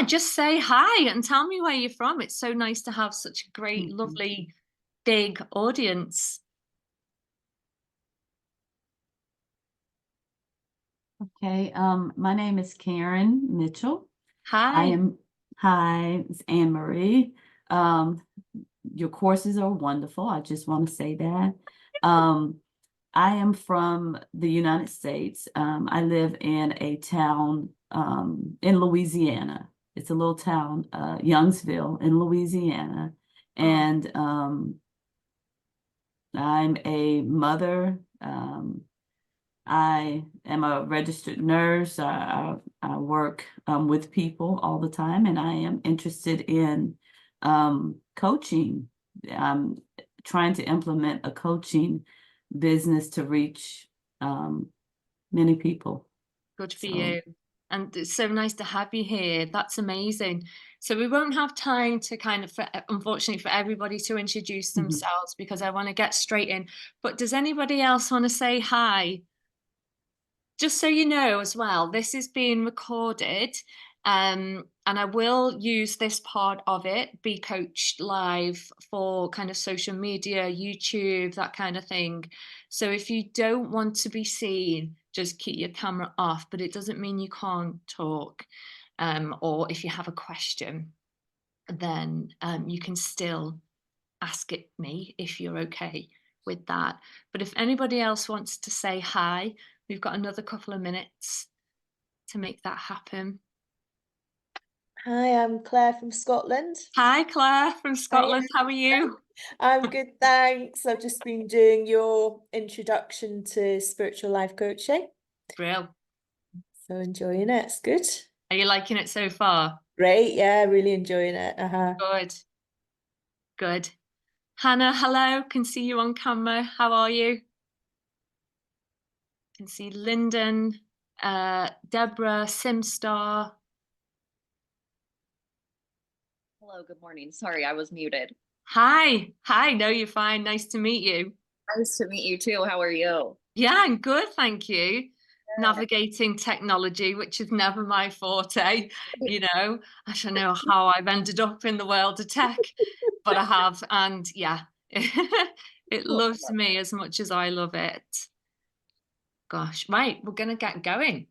just say hi and tell me where you're from. It's so nice to have such a great, Mhm. lovely, big audience. Okay, my name is Karen Mitchell. I Hi. am, Hi, it's Anne Marie. Um, your courses are wonderful. I just want to say that. Um, I am from the United States. I live in a town in Louisiana. It's a little town, Youngsville in Louisiana. Oh, And I'm a mother. I am a registered nurse. I work with people all the time, and I am interested in coaching. I'm trying to implement a coaching business to reach um, many people. good for So, you. And it's so nice to have you here. That's amazing. So we won't have time to kind of, unfortunately, for everybody to introduce mhm. themselves because I want to get straight in. But does anybody else want to say hi? Just so you know as well, this is being recorded, and I will use this part of it, Be Coached Live, for kind of social media, YouTube, that kind of thing. So if you don't want to be seen, just keep your camera off, but it doesn't mean you can't talk. Or if you have a question, then you can still ask it me if you're okay with that. But if anybody else wants to say hi, we've got another couple of minutes to make that happen. Hi, I'm Claire from Scotland. Hi, Claire from Hi, Scotland. How are you? I'm good, thanks. I've just been doing your introduction to spiritual life coaching, Brill. so enjoying it. It's good. Are you liking it so far? Great, yeah, really enjoying it. Good. Good. Hannah, hello. Can see you on camera. How are you? Can see Lyndon, Deborah, Simstar. Hello, good morning. Sorry, I was muted. Hi. Hi. No, you're fine. Nice to meet you. Nice to meet you too. How are you? Yeah, I'm good, thank you. Navigating technology, which is never my forte, you know. I don't know how I've ended up in the world of tech, but I have, and yeah, it loves me as much as I love it. Gosh, right, we're gonna get going.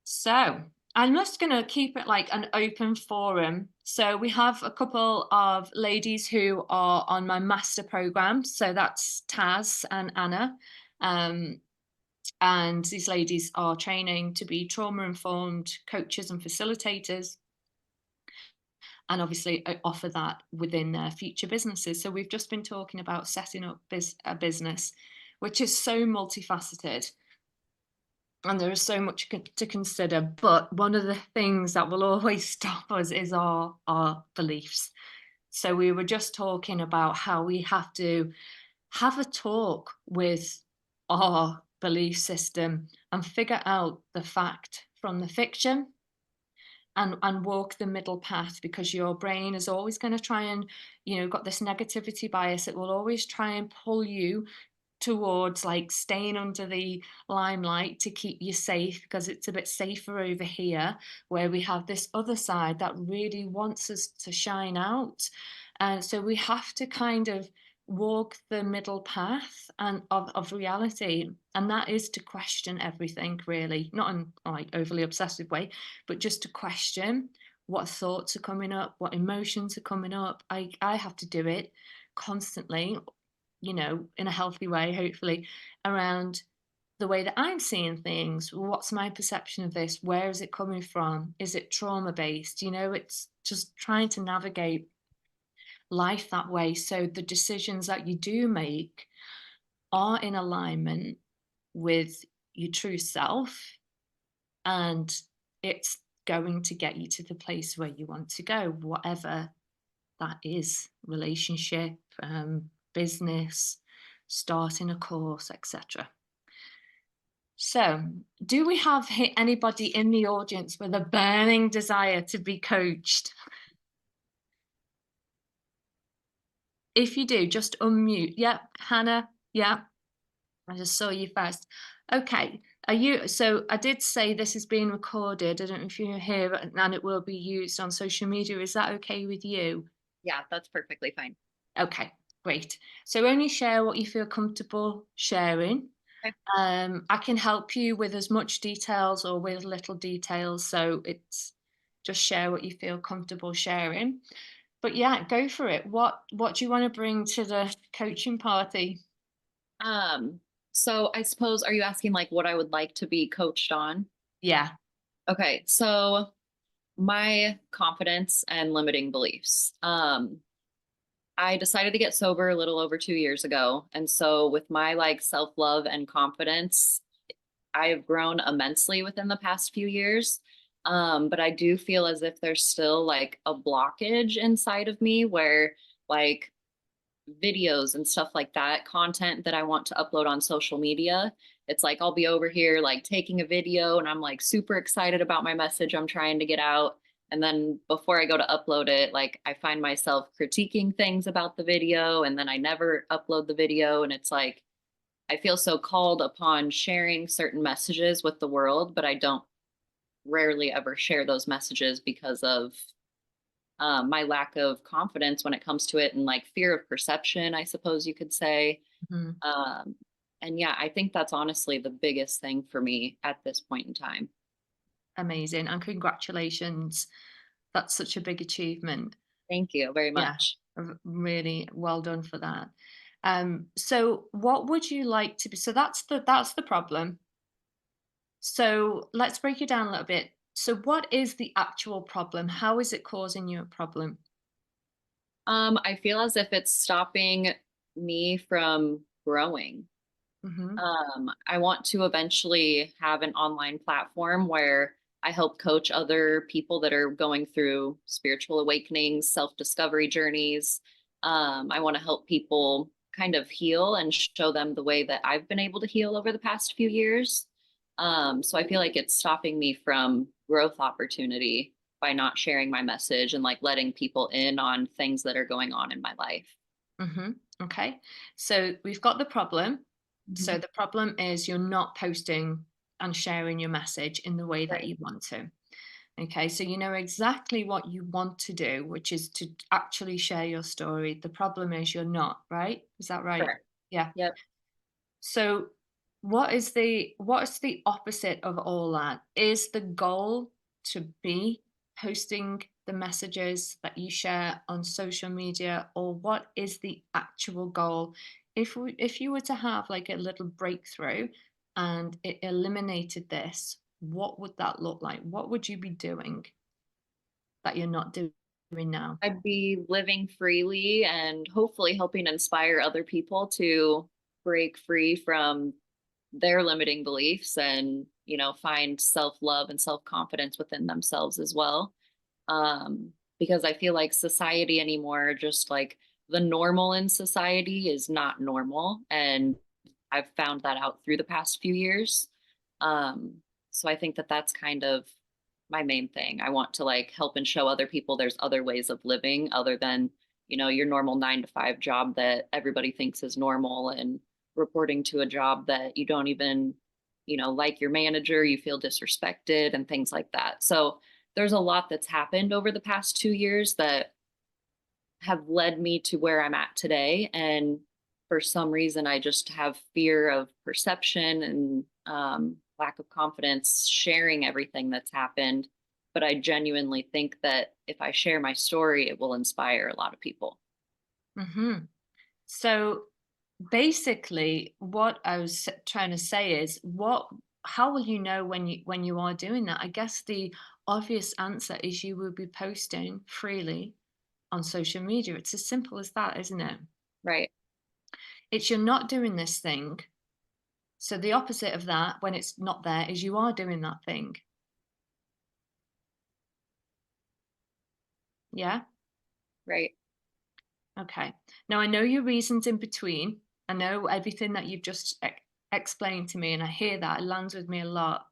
So I'm just gonna keep it like an open forum. So we have a couple of ladies who are on my master program. So that's Taz and Anna. Um, and these ladies are training to be trauma informed coaches and facilitators, and obviously offer that within their future businesses. So we've just been talking about setting up a business, which is so multifaceted. And there is so much to consider, but one of the things that will always stop us is our beliefs. So we were just talking about how we have to have a talk with our belief system and figure out the fact from the fiction, and walk the middle path, because your brain is always going to try and, got this negativity bias. It will always try and pull you towards like staying under the limelight to keep you safe, because it's a bit safer over here, where we have this other side that really wants us to shine out. And so we have to kind of walk the middle path and of reality, and that is to question everything, really, not in like overly obsessive way, but just to question what thoughts are coming up, what emotions are coming up. I have to do it constantly, in a healthy way, hopefully, around the way that I'm seeing things. What's my perception of this? Where is it coming from? Is it trauma based? It's just trying to navigate life that way, so the decisions that you do make are in alignment with your true self, and it's going to get you to the place where you want to go, whatever that is: relationship, business, starting a course, etc. So, do we have anybody in the audience with a burning desire to be coached? If you do, just unmute. Yep, Hannah. Yep, I just saw you first. Okay, So I did say this is being recorded. I don't know if you're here, and it will be used on social media. Is that okay with you? Yeah, that's perfectly fine. Okay, great. So only share what you feel comfortable sharing. Okay. I can help you with as much details or with little details. So it's just share what you feel comfortable sharing. But yeah, go for it. What do you want to bring to the coaching party? So I suppose, are you asking like what I would like to be coached on? Yeah. Okay, so my confidence and limiting beliefs. I decided to get sober a little over 2 years ago. And so with my like self-love and confidence, I have grown immensely within the past few years. But I do feel as if there's still like a blockage inside of me where like videos and stuff like that, content that I want to upload on social media. It's like I'll be over here like taking a video and I'm like super excited about my message I'm trying to get out. And then before I go to upload it, like I find myself critiquing things about the video and then I never upload the video. And it's like I feel so called upon sharing certain messages with the world, but I don't rarely ever share those messages because of my lack of confidence when it comes to it and like fear of perception, I suppose you could say. Mhm. And yeah, I think that's honestly the biggest thing for me at this point in time. Amazing. And congratulations. That's such a big achievement. Thank you very Yeah. much. Really well done for that. So what would you like to be? So that's the problem. So let's break it down a little bit. So what is the actual problem? How is it causing you a problem? I feel as if it's stopping me from growing. Hmm. I want to eventually have an online platform where I help coach other people that are going through spiritual awakenings, self discovery journeys. I want to help people kind of heal and show them the way that I've been able to heal over the past few years. So I feel like it's stopping me from growth opportunity by not sharing my message and like letting people in on things that are going on in my life. Hmm. Okay. So we've got the problem. So Mhm. the problem is you're not posting and sharing your message in the way that Right. you want to. Okay, so you know exactly what you want to do, which is to actually share your story. The problem is you're not, right? Is that right? Correct. Yeah. Yep. So what is the opposite of all that? Is the goal to be posting the messages that you share on social media, or what is the actual goal? If you were to have like a little breakthrough and it eliminated this, what would that look like? What would you be doing that you're not doing now? I'd be living freely and hopefully helping inspire other people to break free from their limiting beliefs and, find self-love and self-confidence within themselves as well. Because I feel like society anymore, just like the normal in society is not normal. And I've found that out through the past few years. Um, so I think that that's kind of my main thing. I want to like help and show other people there's other ways of living other than, your normal 9 to 5 job that everybody thinks is normal and reporting to a job that you don't even, like your manager, you feel disrespected and things like that. So there's a lot that's happened over the past 2 years that have led me to where I'm at today. And for some reason, I just have fear of perception and lack of confidence sharing everything that's happened. But I genuinely think that if I share my story, it will inspire a lot of people. Hmm. So basically, what I was trying to say is, how will you know when you are doing that? I guess the obvious answer is you will be posting freely on social media. It's as simple as that, isn't it? Right. It's you're not doing this thing. So the opposite of that, when it's not there, is you are doing that thing. Yeah. Right. Okay. Now I know your reasons in between. I know everything that you've just explained to me, and I hear that it lands with me a lot.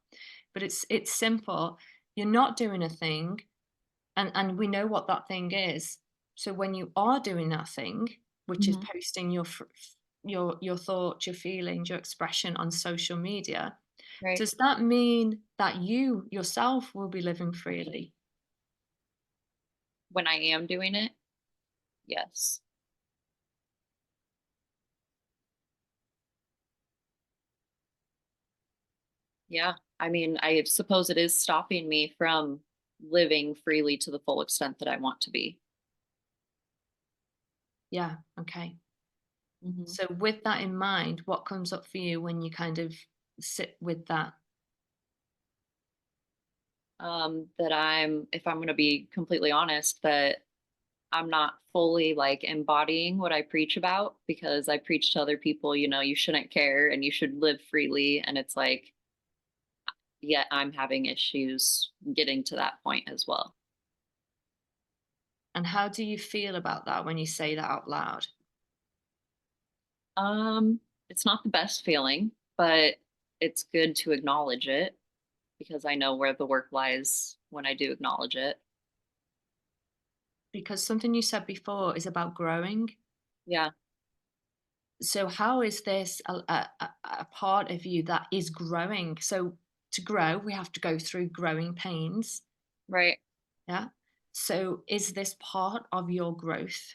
But it's simple. You're not doing a thing, and we know what that thing is. So when you are doing that thing, which is Mhm. posting your thoughts, your feelings, your expression on social media, Right. Does that mean that you yourself will be living freely? When I am doing it, yes. Yeah. I mean, I suppose it is stopping me from living freely to the full extent that I want to be. Yeah, okay. Mhm. So with that in mind, what comes up for you when you kind of sit with that? That if I'm going to be completely honest, that I'm not fully like embodying what I preach about, because I preach to other people, you shouldn't care and you should live freely. And it's like, yet I'm having issues getting to that point as well. And how do you feel about that when you say that out loud? Um, it's not the best feeling, but it's good to acknowledge it because I know where the work lies when I do acknowledge it. Because something you said before is about growing. Yeah, So how is this a part of you that is growing? So to grow, we have to go through growing pains. right. Yeah. So is this part of your growth?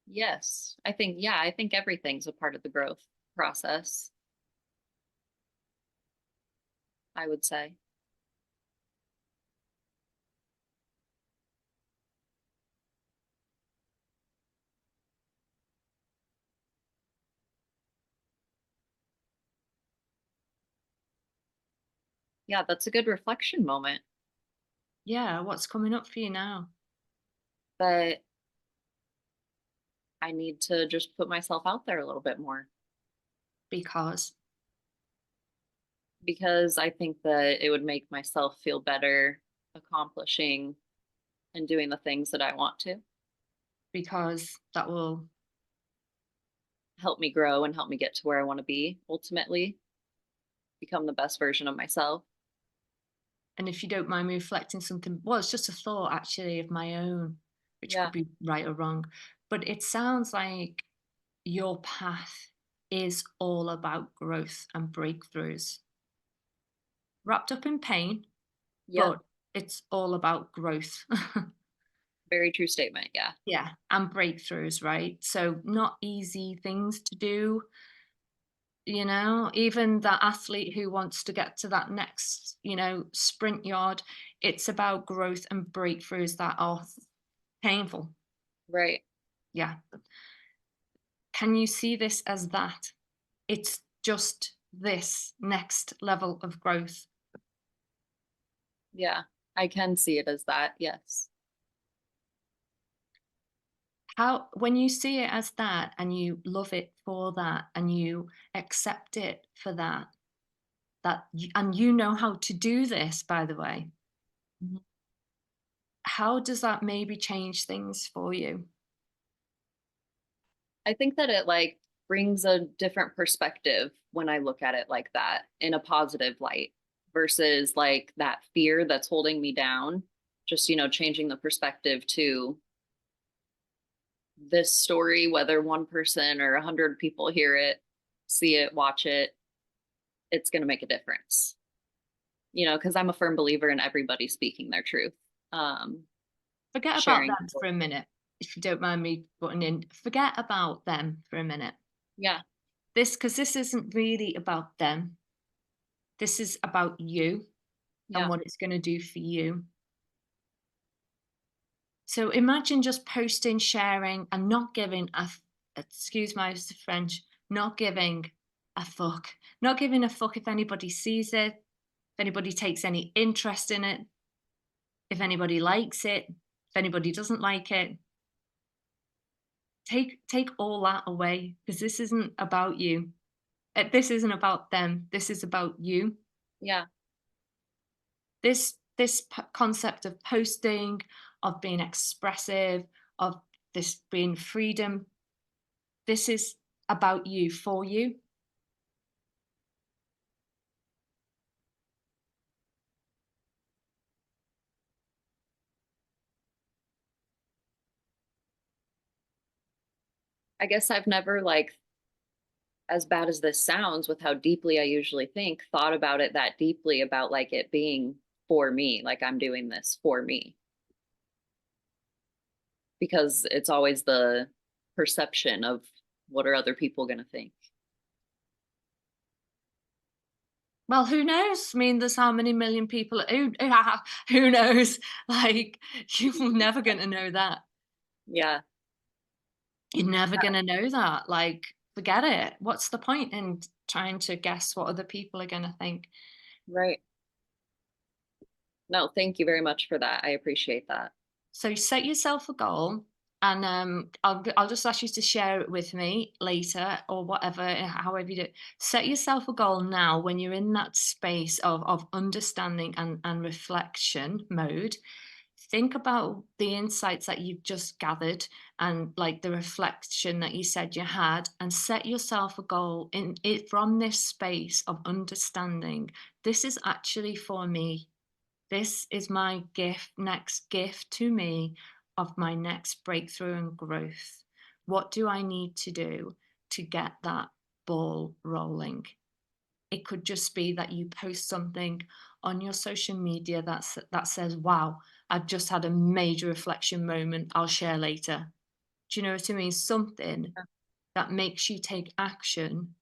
Yes. I think everything's a part of the growth process, I would say. Yeah, that's a good reflection moment. Yeah. What's coming up for you now? But I need to just put myself out there a little bit more, Because because I think that it would make myself feel better accomplishing and doing the things that I want to because that will, help me grow and help me get to where I want to be, ultimately become the best version of myself. and if you don't mind me reflecting something, well, it's just a thought actually of my own, which could Yeah. be right or wrong, but it sounds like your path is all about growth and breakthroughs, wrapped up in pain, Yeah. but it's all about growth. Very true statement. Yeah. Yeah, and breakthroughs, right? So not easy things to do, even that athlete who wants to get to that next, sprint yard, it's about growth and breakthroughs that are painful. Right. Yeah. Can you see this as that? It's just this next level of growth. Yeah. I can see it as that. Yes. How, when you see it as that and you love it for that and you accept it for that, and you know how to do this, by the way, Mhm. how does that maybe change things for you? I think that it like brings a different perspective when I look at it like that in a positive light versus like that fear that's holding me down. Just, changing the perspective to this story, whether one person or 100 people hear it, see it, watch it, it's going to make a difference. Because I'm a firm believer in everybody speaking their truth. Um, Forget about Sharing. them for a minute, if you don't mind me putting in. Forget about them for a minute. Yeah. Because this isn't really about them. This is about you and Yeah. what it's going to do for you. So imagine just posting, sharing, and not giving excuse my French, not giving a fuck. Not giving a fuck if anybody sees it, if anybody takes any interest in it, if anybody likes it, if anybody doesn't like it. Take all that away, because this isn't about you. This isn't about them. This is about you. Yeah. This concept of posting, of being expressive, of this being freedom, this is about you, for you. I guess I've never like, as bad as this sounds, with how deeply I usually think, thought about it that deeply about like it being for me, like I'm doing this for me. Because it's always the perception of what are other people going to think. Well, who knows? I mean, there's how many million people who knows? Like, you're never gonna know that. Yeah. You're never gonna know that. Like, forget it. What's the point in trying to guess what other people are gonna think? Right. No, thank you very much for that. I appreciate that. So set yourself a goal, and I'll just ask you to share it with me later or whatever, however you do it. Set yourself a goal now when you're in that space of understanding and reflection mode. Think about the insights that you've just gathered and like the reflection that you said you had, and set yourself a goal in it from this space of understanding. This is actually for me. This is my next gift to me of my next breakthrough and growth. What do I need to do to get that ball rolling? It could just be that you post something on your social media that says, wow, I've just had a major reflection moment. I'll share later. Do you know what I mean? Something that makes you take action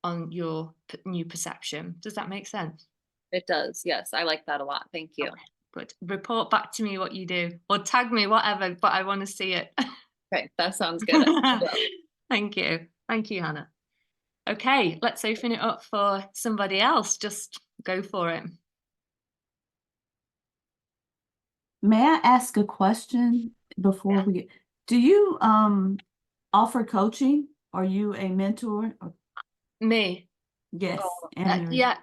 on your new perception. Does that make sense? It does. Yes. I like that a lot. Thank you. Okay, good. Report back to me what you do, or tag me, whatever, but I want to see it. Okay. That sounds good. Thank you. Thank you, Hannah. Okay, let's open it up for somebody else. Just go for it. May I ask a question before Yeah. we get, do you offer coaching? Are you a mentor? Me. Yes, Oh, Anne Marie. yeah.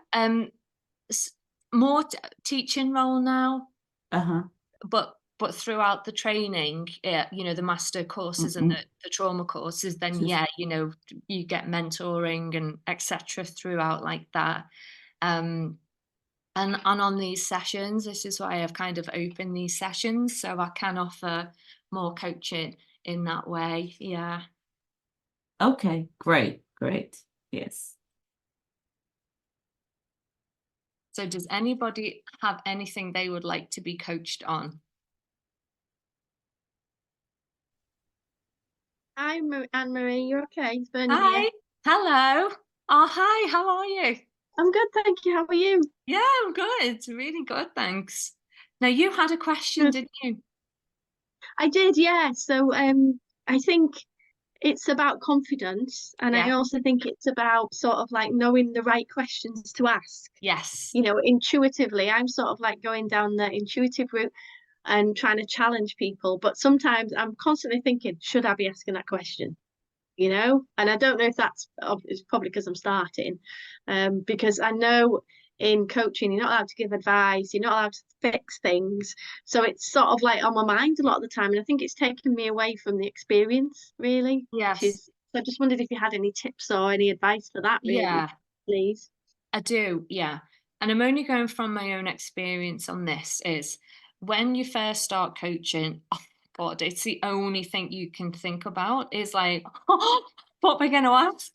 More teaching role now, Uh-huh. but throughout the training, yeah, you know, the master courses and the trauma courses, then Just- yeah, you know, you get mentoring and etc. throughout like that. And on these sessions, this is why I've kind of opened these sessions, so I can offer more coaching in that way. Yeah. Okay, great, great. Yes. So does anybody have anything they would like to be coached on? Hi, Anne Marie. You okay? It's Bernie here. Hi. Hello. Oh, hi. How are you? I'm good, thank you. How are you? Yeah, I'm good. Really good, thanks. Now you had a question, Good. didn't you? I did, yeah. So, I think it's about confidence, and I Yeah. also think it's about sort of like knowing the right questions to ask. Yes. You know, intuitively, I'm sort of like going down the intuitive route and trying to challenge people, but sometimes I'm constantly thinking, should I be asking that question? You know, and I don't know if it's probably because I'm starting, because I know in coaching you're not allowed to give advice, you're not allowed to fix things, so it's sort of like on my mind a lot of the time, and I think it's taken me away from the experience really. Yes. So I just wondered if you had any tips or any advice for that, really, Yeah, please. I do. Yeah. And I'm only going from my own experience on this is when you first start coaching, oh God, it's the only thing you can think about is like, what am I going to ask?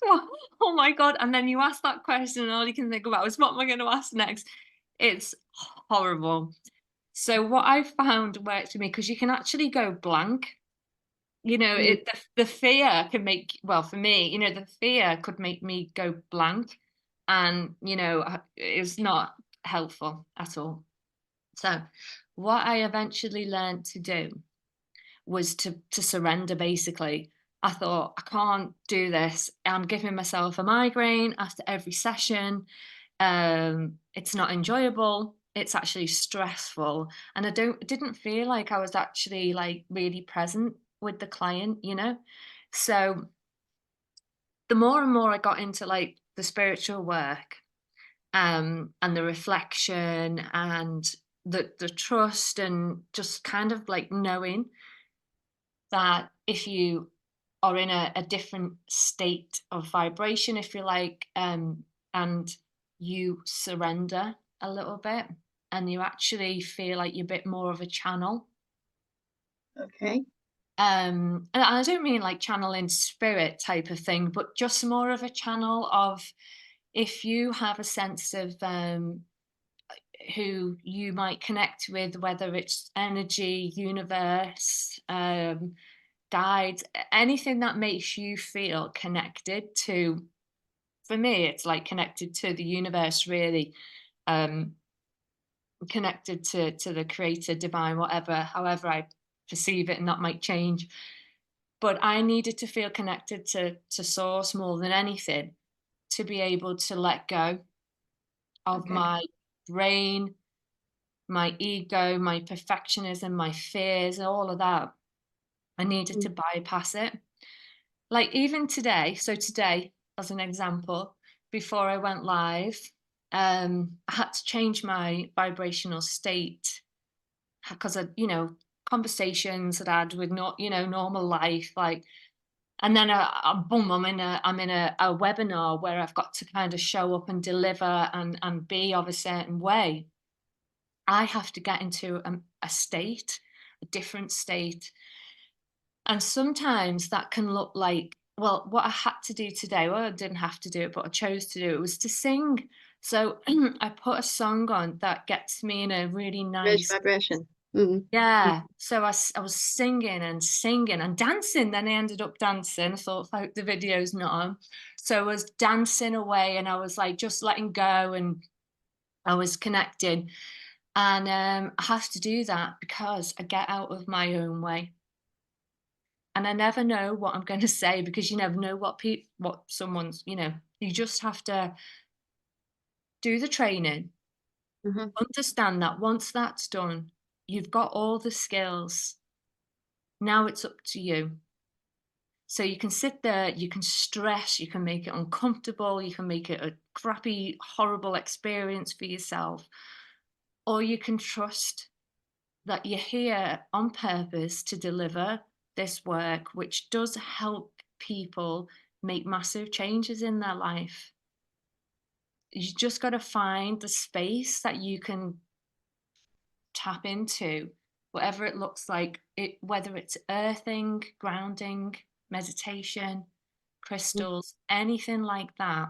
Oh my God. And then you ask that question and all you can think about is what am I going to ask next? It's horrible. So what I found worked for me, because you can actually go blank. You know, the fear can make, well, for me, you know, the fear could make me go blank, and you know, it's not helpful at all. So what I eventually learned to do was to surrender. Basically, I thought, I can't do this. I'm giving myself a migraine after every session. It's not enjoyable. It's actually stressful, and I didn't feel like I was actually like really present with the client, you know. So the more and more I got into like the spiritual work, and the reflection and the trust, and just kind of like knowing that if you are in a different state of vibration, if you like, and you surrender a little bit and you actually feel like you're a bit more of a channel, Okay. and I don't mean like channeling spirit type of thing, but just more of a channel of, if you have a sense of who you might connect with, whether it's energy, universe, guides, anything that makes you feel connected to. For me, it's like connected to the universe, really, connected to the creator, divine, whatever, however I perceive it, and that might change. But I needed to feel connected to source more than anything, to be able to let go of Okay. my brain, my ego, my perfectionism, my fears, all of that. I needed to bypass it. Like even today, so today, as an example, before I went live, I had to change my vibrational state because I, conversations that I had with not, normal life, like, and then boom, I'm in a webinar where I've got to kind of show up and deliver and be of a certain way. I have to get into a state, a different state. And sometimes that can look like, well, what I had to do today, well, I didn't have to do it, but I chose to do it, was to sing. So I put a song on that gets me in a really Raise nice, vibration. Mm. yeah. So I was singing and singing and dancing. Then I ended up dancing. I thought, I hope the video's not on. So I was dancing away and I was like just letting go, and I was connecting. And I have to do that because I get out of my own way. And I never know what I'm going to say, because you never know what someone's, you just have to do the training, Mhm. understand that once that's done, you've got all the skills. Now it's up to you. So you can sit there, you can stress, you can make it uncomfortable, you can make it a crappy, horrible experience for yourself, or you can trust that you're here on purpose to deliver this work, which does help people make massive changes in their life. You just got to find the space that you can tap into, whatever it looks like, whether it's earthing, grounding, meditation, crystals, anything like that,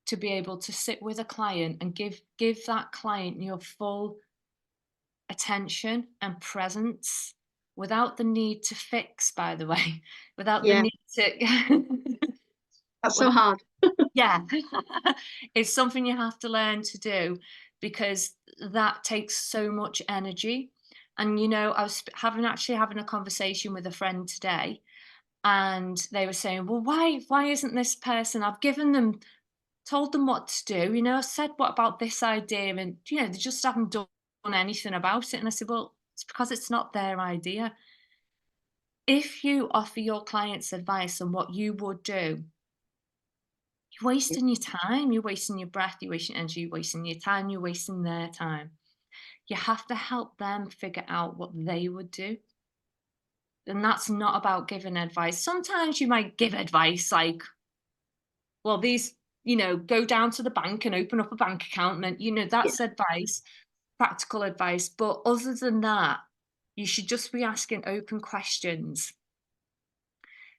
to be able to sit with a client and give that client your full attention and presence, without the need to fix, by the way, without the Yeah, need to that's so hard. yeah. It's something you have to learn to do, because that takes so much energy. And I was having a conversation with a friend today, and they were saying, well, why isn't this person, I've told them what to do, I said, what about this idea, and they just haven't done anything about it. And I said, well, it's because it's not their idea. If you offer your clients advice on what you would do, you're wasting your time, you're wasting your breath, you're wasting energy, you're wasting your time, you're wasting their time. You have to help them figure out what they would do. And that's not about giving advice. Sometimes you might give advice like, well, go down to the bank and open up a bank account, and that's advice, practical advice. But other than that, you should just be asking open questions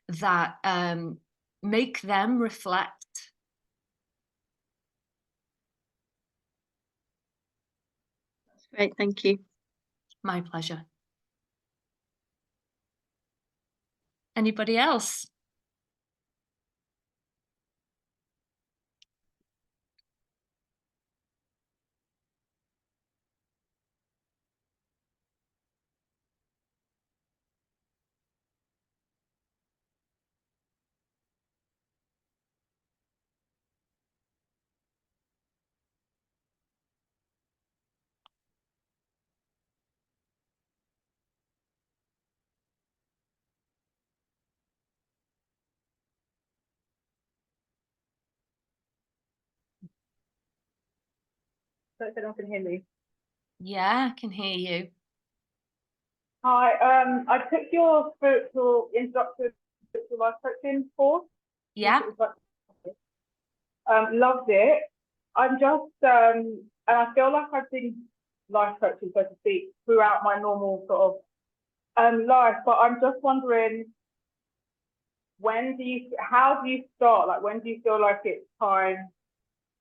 that make them reflect. That's great, thank you. My pleasure. Anybody else? So if anyone can hear me. Yeah, I can hear you. Hi, I took your introductory spiritual life coaching course. Yeah. Loved it. I'm just and I feel like I've been life coaching, so to speak, throughout my normal sort of life. But I'm just wondering, how do you start? Like, when do you feel like it's time?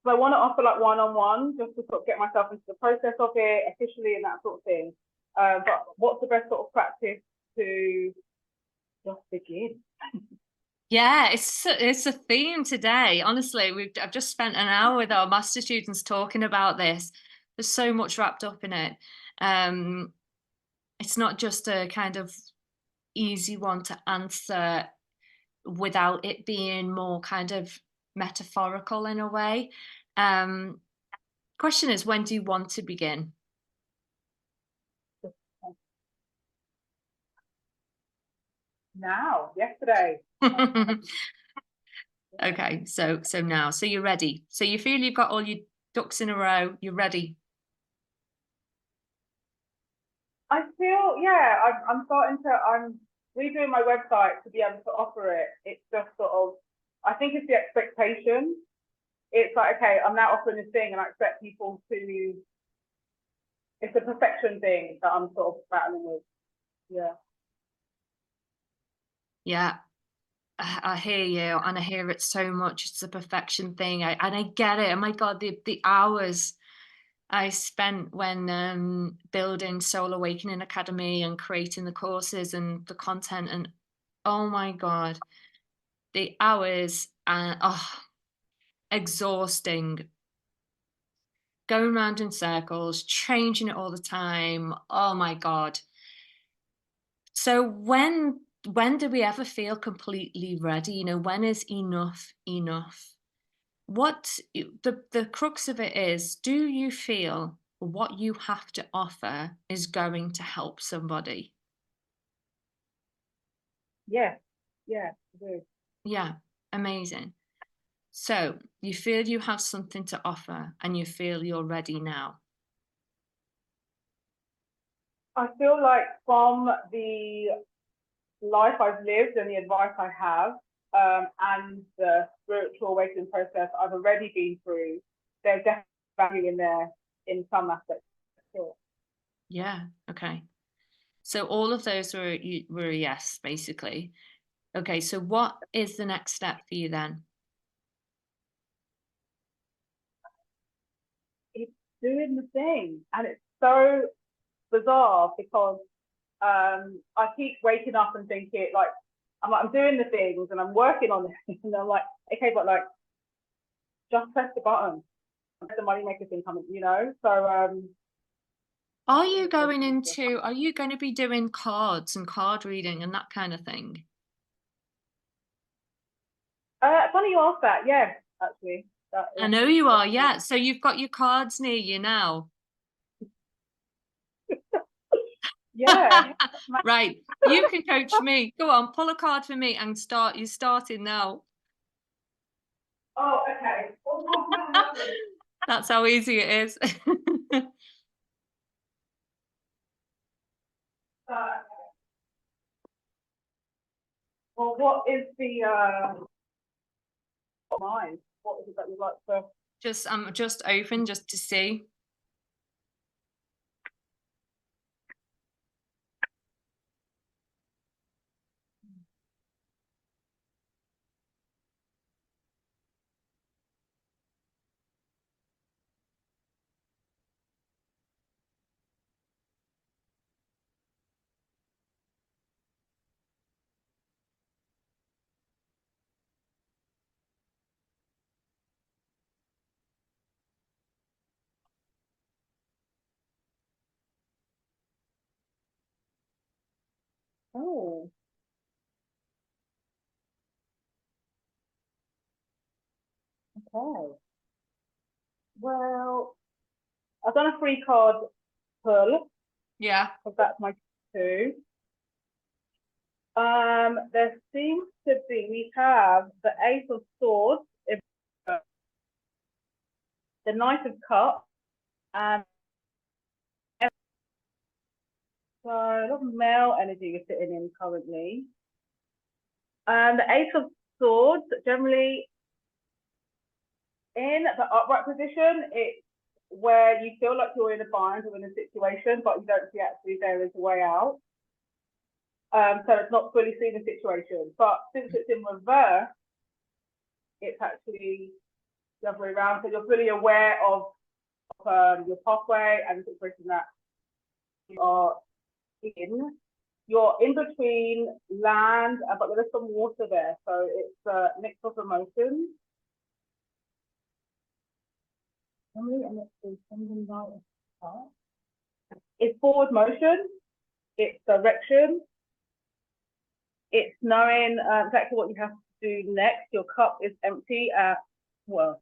So I want to offer like one-on-one just to sort of get myself into the process of it officially and that sort of thing. But what's the best sort of practice to just begin? Yeah, it's a theme today. Honestly, I've just spent an hour with our master students talking about this. There's so much wrapped up in it. It's not just a kind of easy one to answer without it being more kind of metaphorical in a way. Question is, when do you want to begin? Now, yesterday. Okay, so now, so you're ready. So you feel you've got all your ducks in a row, you're ready. I feel, yeah, I'm redoing my website to be able to offer it. It's just sort of, I think it's the expectation. It's like, okay, I'm now offering this thing and I expect people to, it's a perfection thing that I'm sort of battling with. Yeah. Yeah, I hear you, and I hear it so much. It's a perfection thing, and I get it. Oh my God, the hours I spent when building Soul Awakening Academy and creating the courses and the content, and oh my God, the hours and exhausting. Going round in circles, changing it all the time. Oh my God. So when do we ever feel completely ready? You know, when is enough enough? What the crux of it is, do you feel what you have to offer is going to help somebody? Yeah, I do. Yeah, amazing. So you feel you have something to offer and you feel you're ready now. I feel like from the life I've lived and the advice I have, and the spiritual awakening process I've already been through, there's definitely value in there in some aspects. Sure. Yeah, okay. So all of those were a yes, basically. Okay, so what is the next step for you then? It's doing the thing, and it's so bizarre because I keep waking up and thinking like I'm doing the things and I'm working on it, and I'm like, okay, but like just press the button, the moneymaker thing coming, you know. So Are you going to be doing cards and card reading and that kind of thing? funny you asked that. Yeah, actually. I know you are, yeah. So you've got your cards near you now. Yeah. Right. You can coach me. Go on, pull a card for me and start. You're starting now. Oh, okay. That's how easy it is. Well, what is the mind? What is it that you'd like to? I'm just open just to see. Oh. Okay. Well, I've done a free card pull Yeah. because that's my two. There seems to be, we have the Ace of Swords, the Knight of Cups, and so a lot of male energy you're sitting in currently. The Ace of Swords, generally in the upright position, it's where you feel like you're in a bind or in a situation, but you don't see actually there is a way out. So it's not fully seen the situation. But since it's in reverse, it's actually the other way around. So you're fully aware of your pathway and the situation that you are in. You're in between land, but there is some water there. So it's a mix of emotions. It's forward motion, it's direction, it's knowing exactly what you have to do next. Your cup is empty well,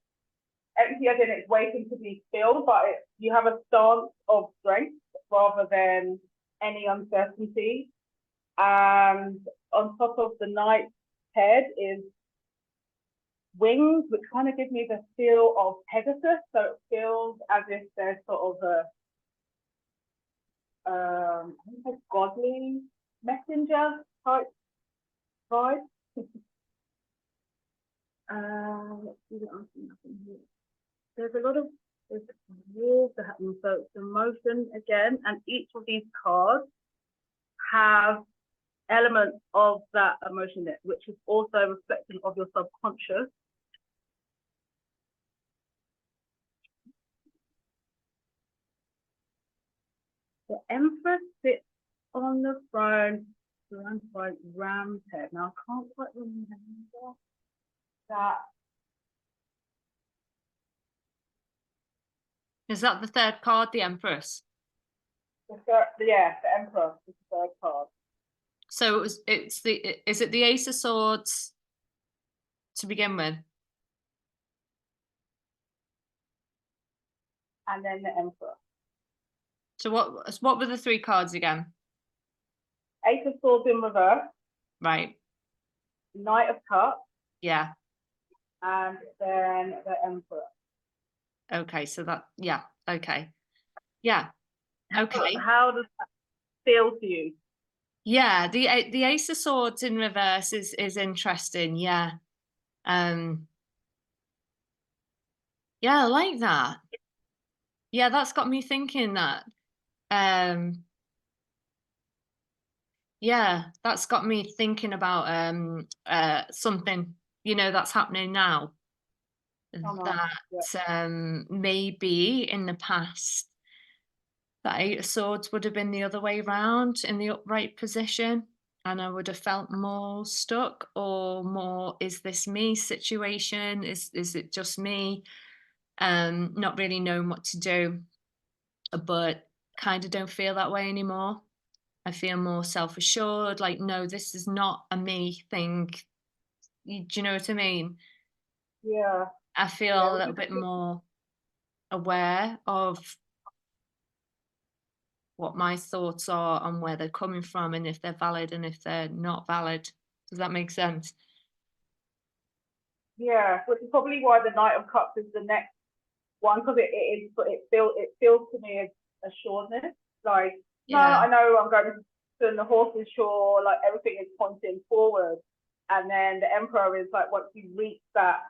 empty as in it's waiting to be filled, but you have a stance of strength rather than any uncertainty. And on top of the knight's head is wings, which kind of give me the feel of Pegasus. So it feels as if there's sort of a godly messenger type vibe. Let's see what else is happening here. There's a lot of walls that happen. So it's emotion again, and each of these cards have elements of that emotion, which is also a reflection of your subconscious. The Empress sits on the throne surrounded by ram's head. Now, I can't quite remember that. Is that the third card, the Empress? Yeah, the Emperor is the third card. So is it the Ace of Swords to begin with? And then the Emperor. So what were the three cards again? Ace of Swords in reverse, Right. Knight of Cups, Yeah. and then the Emperor. Okay. So that, yeah. Okay. Yeah. Okay. How does that feel to you? Yeah. The Ace of Swords in reverse is interesting. Yeah. Yeah, I like that. Yeah, that's got me thinking that. Yeah, that's got me thinking about something, that's happening now. That maybe in the past that Eight of Swords would have been the other way around in the upright position, and I would have felt more stuck, or more, is this me situation? Is it just me? Not really knowing what to do, but kind of don't feel that way anymore. I feel more self-assured, like, no, this is not a me thing. Do you know what I mean? Yeah. I feel Yeah, a little bit more aware of what my thoughts are and where they're coming from, and if they're valid and if they're not valid. Does that make sense? Yeah, which is probably why the Knight of Cups is the next one, because it feels to me as assuredness. Like, no, I know I'm going to, and the horse is sure, like everything is pointing forward. And then the Emperor is like, once you reach that,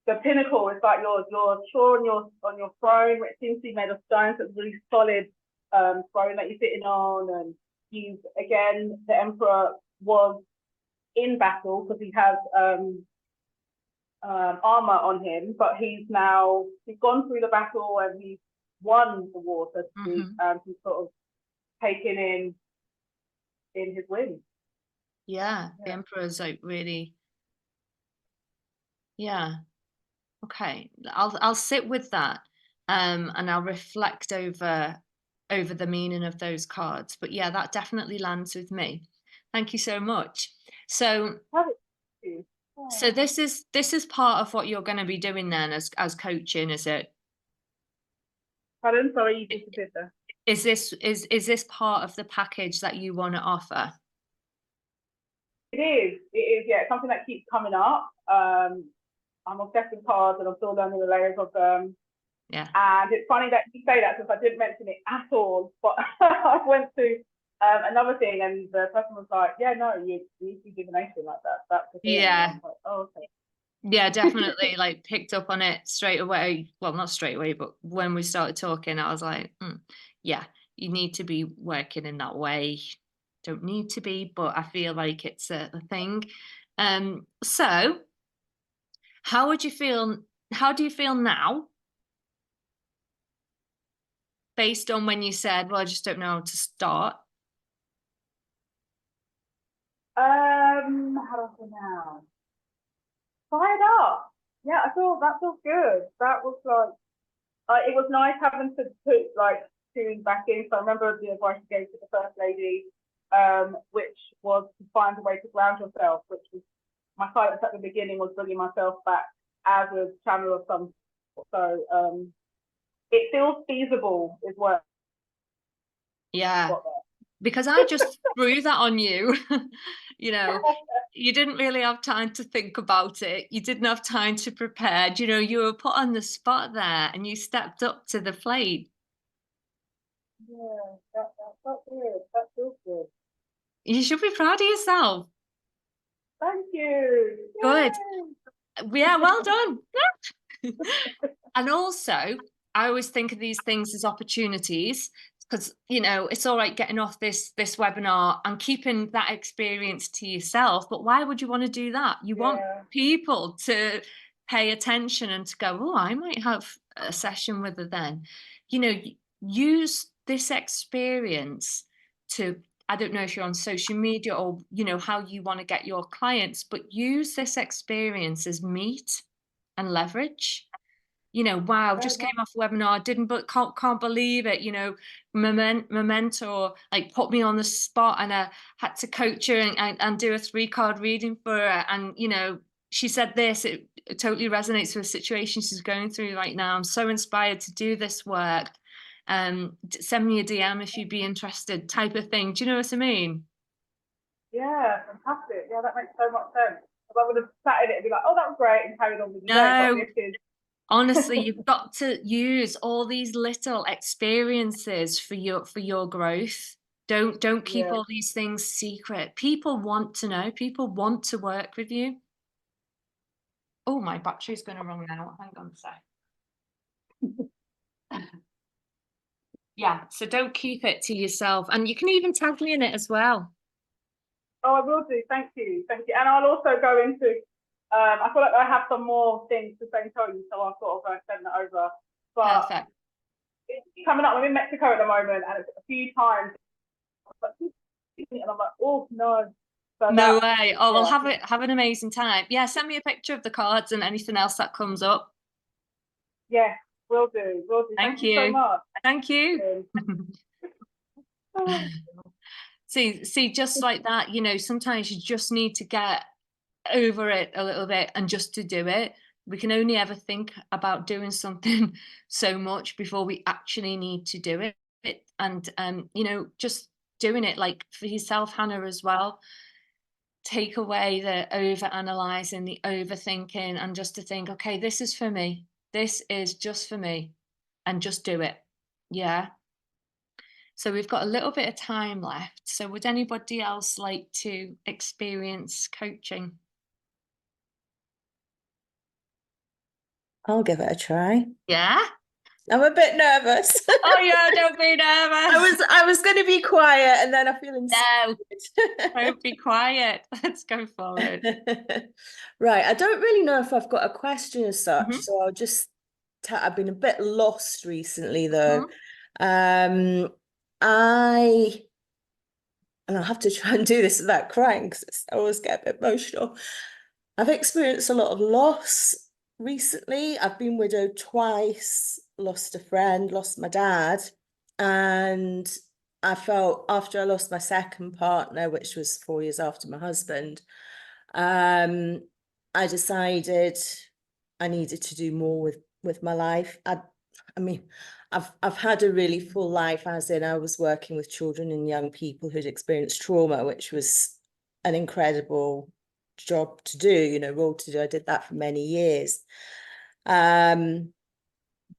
the pinnacle is like you're sure on your throne, which seems to be made of stone, so it's a really solid throne that you're sitting on. And the Emperor was in battle because he has armor on him, but he's gone through the battle and he's won the war, so to speak, and he's sort of taken in his wins. Yeah, the Emperor's like really, yeah. Okay, I'll sit with that, and I'll reflect over the meaning of those cards. But yeah, that definitely lands with me. Thank you so much. So this is part of what you're going to be doing then as coaching, is it? Pardon? Sorry, you disappeared there. Is this part of the package that you want to offer? It is, yeah. It's something that keeps coming up. I'm obsessed with cards and I'm still learning the layers of them. Yeah. And it's funny that you say that, because I didn't mention it at all, but I went to another thing and the person was like, yeah, no, you need to do divination like that. That's the thing. Yeah. Like, oh, okay. Yeah, definitely like picked up on it straight away. Well, not straight away, but when we started talking, I was like, yeah, you need to be working in that way. Don't need to be, but I feel like it's a thing. So how would you feel? How do you feel now? Based on when you said, well, I just don't know how to start. How do I feel now? Fired up. Yeah, I thought that feels good. That was like, it was nice having to put like tunes back in. So I remember the advice you gave to the first lady, which was to find a way to ground yourself, which was my silence at the beginning was bringing myself back as a channel of some sort. So it feels feasible is what. Yeah, because I just threw that on you. You know, you didn't really have time to think about it. You didn't have time to prepare. You know, you were put on the spot there and you stepped up to the plate. Yeah, that's good. That feels good. You should be proud of yourself. Thank you. Good. Yay! Yeah, well done. And also, I always think of these things as opportunities because, you know, it's all right getting off this webinar and keeping that experience to yourself. But why would you want to do that? You want Yeah. people to pay attention and to go, oh, I might have a session with her then. You know, use this experience to, I don't know if you're on social media or, you know, how you want to get your clients, but use this experience as meat and leverage. You know, wow, just came off a webinar, didn't but can't believe it, you know, Memento like put me on the spot and I had to coach her and do a 3-card reading for her. And, you know, she said this, it totally resonates with the situation she's going through right now. I'm so inspired to do this work. Send me a DM if you'd be interested, type of thing. Do you know what I mean? Yeah, fantastic. Yeah, that makes so much sense. If I would have sat in it and be like, oh, that was great, and carried on with the day. No. But this is Honestly, you've got to use all these little experiences for your growth. Don't keep all these things secret. People want to know. People want to work with you. Oh, my battery's going to run out. Hang on a sec. Yeah, so don't keep it to yourself. And you can even tag me in it as well. Oh, I will do. Thank you. Thank you. And I'll also go into, I feel like I have some more things to say and tell you, so I'll sort of send that over. But Perfect. it's coming up. I'm in Mexico at the moment, and it's a few times. And I'm like, oh, no. So No way. Oh, well, have an amazing time. Yeah, send me a picture of the cards and anything else that comes up. Yeah, will do. Will do. Thank you so much. Thank you. See, just like that, you know, sometimes you just need to get over it a little bit and just to do it. We can only ever think about doing something so much before we actually need to do it. And, you know, just doing it like for yourself, Hannah, as well. Take away the over-analyzing, the overthinking, and just to think, okay, this is for me. This is just for me. And just do it. Yeah. So we've got a little bit of time left. So would anybody else like to experience coaching? I'll give it a try. Yeah. I'm a bit nervous. Oh yeah, don't be nervous. I was going to be quiet, and then I feel No, don't be quiet. Let's go forward. Right. I don't really know if I've got a question as such, Mhm. so I'll just. I've been a bit lost recently, though. Mhm. And I'll have to try and do this without crying because I always get a bit emotional. I've experienced a lot of loss recently. I've been widowed twice, lost a friend, lost my dad. And I felt after I lost my second partner, which was 4 years after my husband, I decided I needed to do more with my life. I mean, I've had a really full life, as in I was working with children and young people who'd experienced trauma, which was an incredible job to do, you know, role to do. I did that for many years. But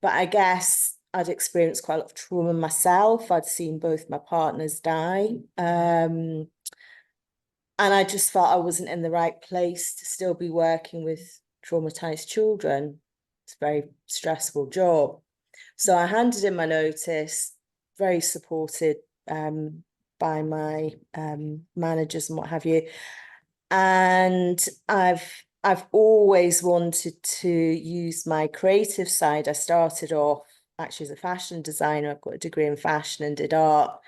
I guess I'd experienced quite a lot of trauma myself. I'd seen both my partners die. And I just felt I wasn't in the right place to still be working with traumatized children. It's a very stressful job. So I handed in my notice, very supported by my managers and what have you. And I've always wanted to use my creative side. I started off actually as a fashion designer. I've got a degree in fashion and did art.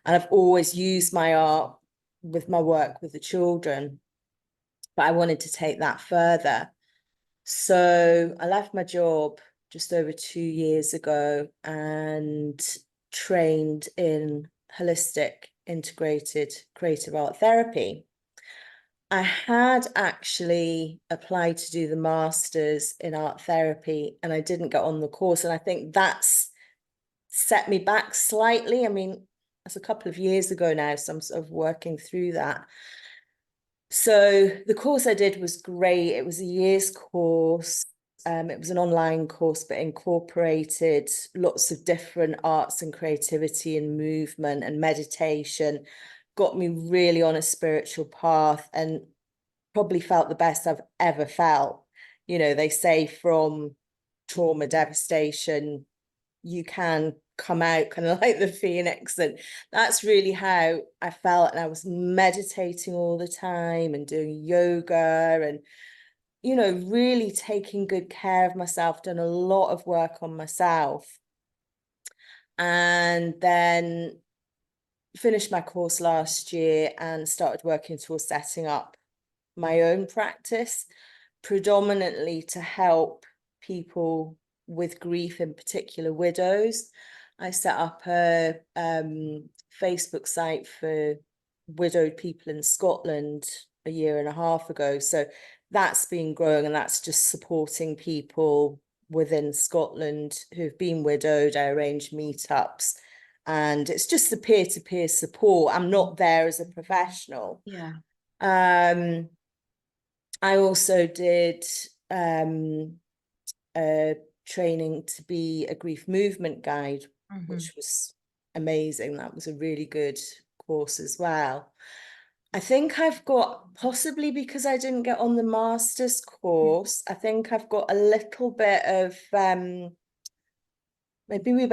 And I've always used my art with my work with the children. But I wanted to take that further. So I left my job just over 2 years ago and trained in holistic integrated creative art therapy. I had actually applied to do the master's in art therapy and I didn't get on the course. And I think that's set me back slightly. I mean, that's a couple of years ago now, so I'm sort of working through that. So the course I did was great. It was a year's course. It was an online course, but incorporated lots of different arts and creativity and movement and meditation. Got me really on a spiritual path and probably felt the best I've ever felt. You know, they say from trauma, devastation, you can come out kind of like the phoenix, and that's really how I felt. And I was meditating all the time and doing yoga and, you know, really taking good care of myself, done a lot of work on myself. And then finished my course last year and started working towards setting up my own practice, predominantly to help people with grief, in particular widows. I set up a Facebook site for widowed people in Scotland a year and a half ago. So that's been growing, and that's just supporting people within Scotland who've been widowed. I arrange meetups and it's just the peer-to-peer support. I'm not there as a professional. Yeah. I also did training to be a grief movement guide, which was amazing. That was a really good course as well. I think I've got, possibly because I didn't get on the master's course, I think I've got a little bit of maybe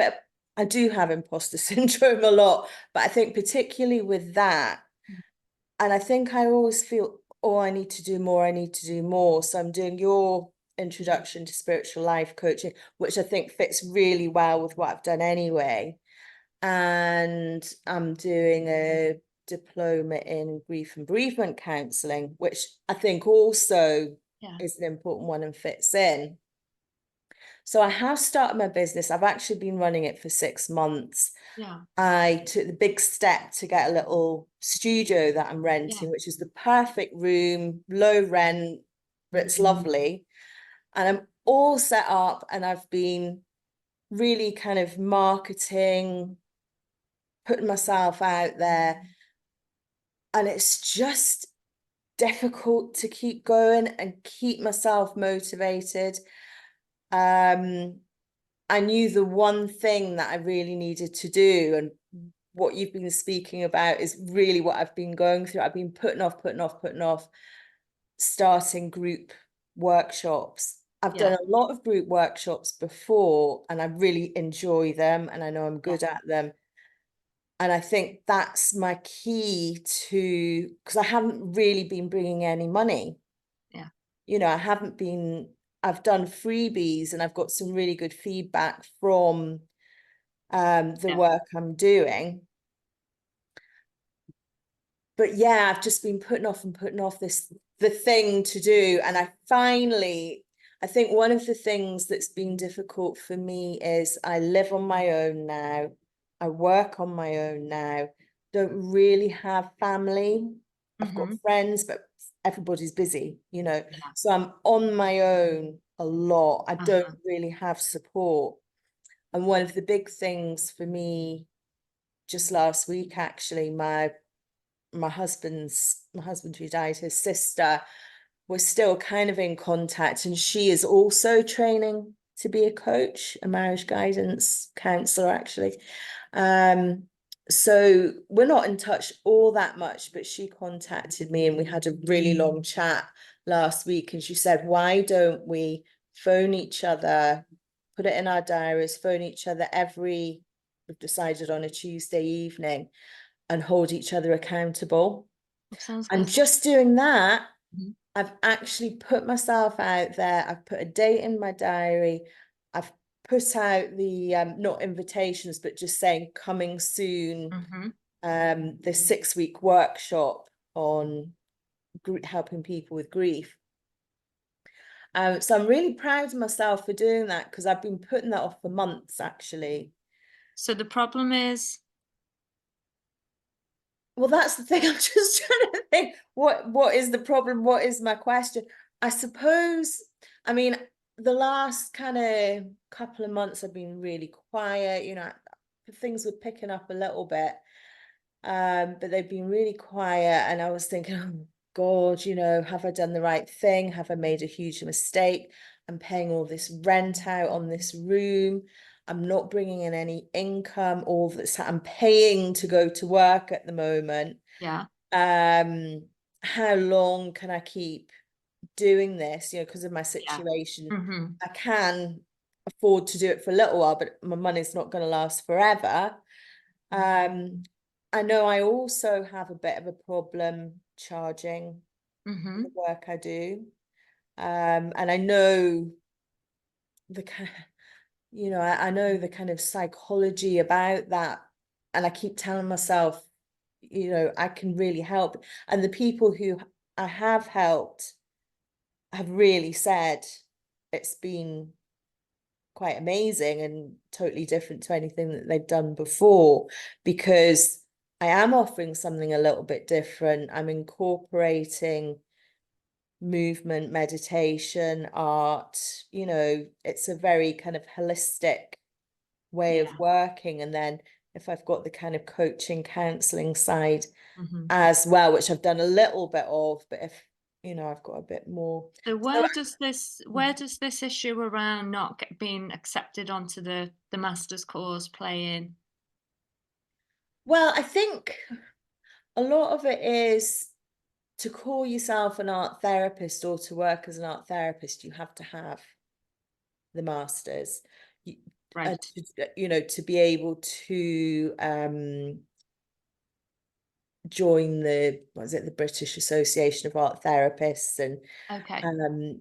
I do have imposter syndrome a lot, but I think particularly with that, and I think I always feel, oh, I need to do more, I need to do more. So I'm doing your introduction to spiritual life coaching, which I think fits really well with what I've done anyway. And I'm doing a diploma in grief and bereavement counselling, which I think also is an important one and fits in. So I have started my business. I've actually been running it for 6 months. Yeah. I took the big step to get a little studio that I'm renting, which is the perfect room, low rent, but it's lovely. And I'm all set up and I've been really kind of marketing, putting myself out there. And it's just difficult to keep going and keep myself motivated. I knew the one thing that I really needed to do, and what you've been speaking about is really what I've been going through. I've been putting off starting group workshops. I've done a lot of group workshops before and I really enjoy them and I know I'm good at them. And I think that's my key to, because I haven't really been bringing any money. Yeah. You know, I've done freebies and I've got some really good feedback from the work I'm doing. But yeah, I've just been putting off the thing to do. And I think one of the things that's been difficult for me is I live on my own now. I work on my own now. Don't really have family. I've got friends, but everybody's busy, you know. So I'm on my own a lot. I don't really have support. And one of the big things for me just last week, actually, my husband who died, his sister, we're still kind of in contact, and she is also training to be a coach, a marriage guidance counselor, actually. So we're not in touch all that much, but she contacted me and we had a really long chat last week, and she said, why don't we phone each other, put it in our diaries, phone each other we've decided on a Tuesday evening, and hold each other accountable. Sounds And good. just doing that, Mhm. I've actually put myself out there. I've put a date in my diary. I've put out the not invitations, but just saying coming soon. The 6-week workshop on helping people with grief. So I'm really proud of myself for doing that, because I've been putting that off for months, actually. So the problem is, Well, that's the thing. I'm just trying to think, what is the problem? What is my question? I suppose, I mean, the last kind of couple of months have been really quiet, you know, things were picking up a little bit. But they've been really quiet, and I was thinking, oh God, you know, have I done the right thing? Have I made a huge mistake? I'm paying all this rent out on this room. I'm not bringing in any income. I'm paying to go to work at the moment. yeah, How long can I keep doing this? You know, because of my situation, I can afford to do it for a little while, but my money's not going to last forever. I know I also have a bit of a problem charging the work I do. And I know the kind, you know, I know the kind of psychology about that. And I keep telling myself, you know, I can really help. And the people who I have helped have really said it's been quite amazing and totally different to anything that they've done before, because I am offering something a little bit different. I'm incorporating movement, meditation, art, you know, it's a very kind of holistic way of working. And then if I've got the kind of coaching, counseling side as well, which I've done a little bit of, but if, you know, I've got a bit more. So where does this issue around not being accepted onto the master's course play in? Well, I think a lot of it is, to call yourself an art therapist or to work as an art therapist, you have to have the masters. Right. You know, to be able to join the British Association of Art Therapists, and Okay.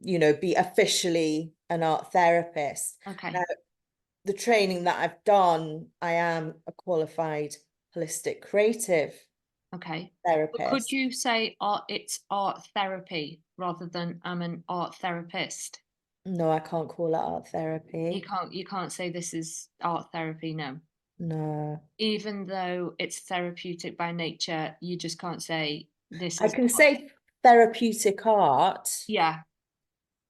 you know, be officially an art therapist. Okay. Now, the training that I've done, I am a qualified holistic creative Okay. therapist. But could you say it's art therapy rather than I'm an art therapist? No, I can't call it art therapy. You can't say this is art therapy, no. No. Even though it's therapeutic by nature, you just can't say this I is can art. say therapeutic art, Yeah,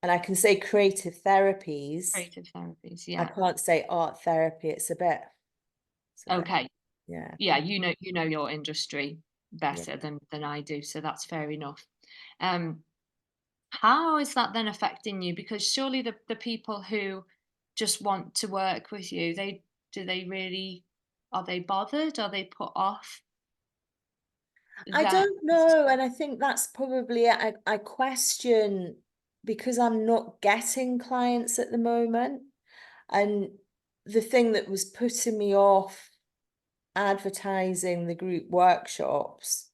and I can say creative therapies. creative therapies, I yeah. can't say art therapy. It's a bit, Okay. yeah. Yeah, you know your industry better than I do, so that's fair enough. How is that then affecting you? Because surely the people who just want to work with you, are they bothered? Are they put off I that? don't know, and I think that's probably it. I question, because I'm not getting clients at the moment, and the thing that was putting me off advertising the group workshops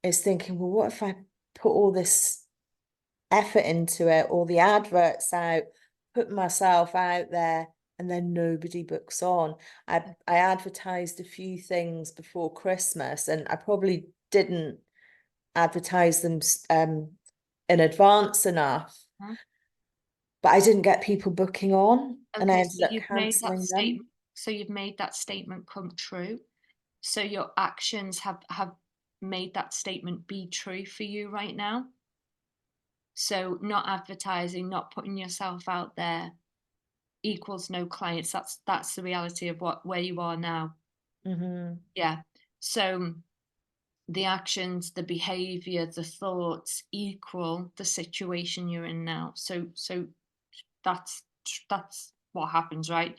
is thinking, well, what if I put all this effort into it, all the adverts out, put myself out there, and then nobody books on. I advertised a few things before Christmas, and I probably didn't advertise them in advance enough, but I didn't get people booking on, and I Okay, ended so up you've made that cancelling them. statement. So you've made that statement come true. So your actions have made that statement be true for you right now. So not advertising, not putting yourself out there equals no clients. That's the reality of where you are now. Yeah. So the actions, the behavior, the thoughts equal the situation you're in now. So that's what happens, right?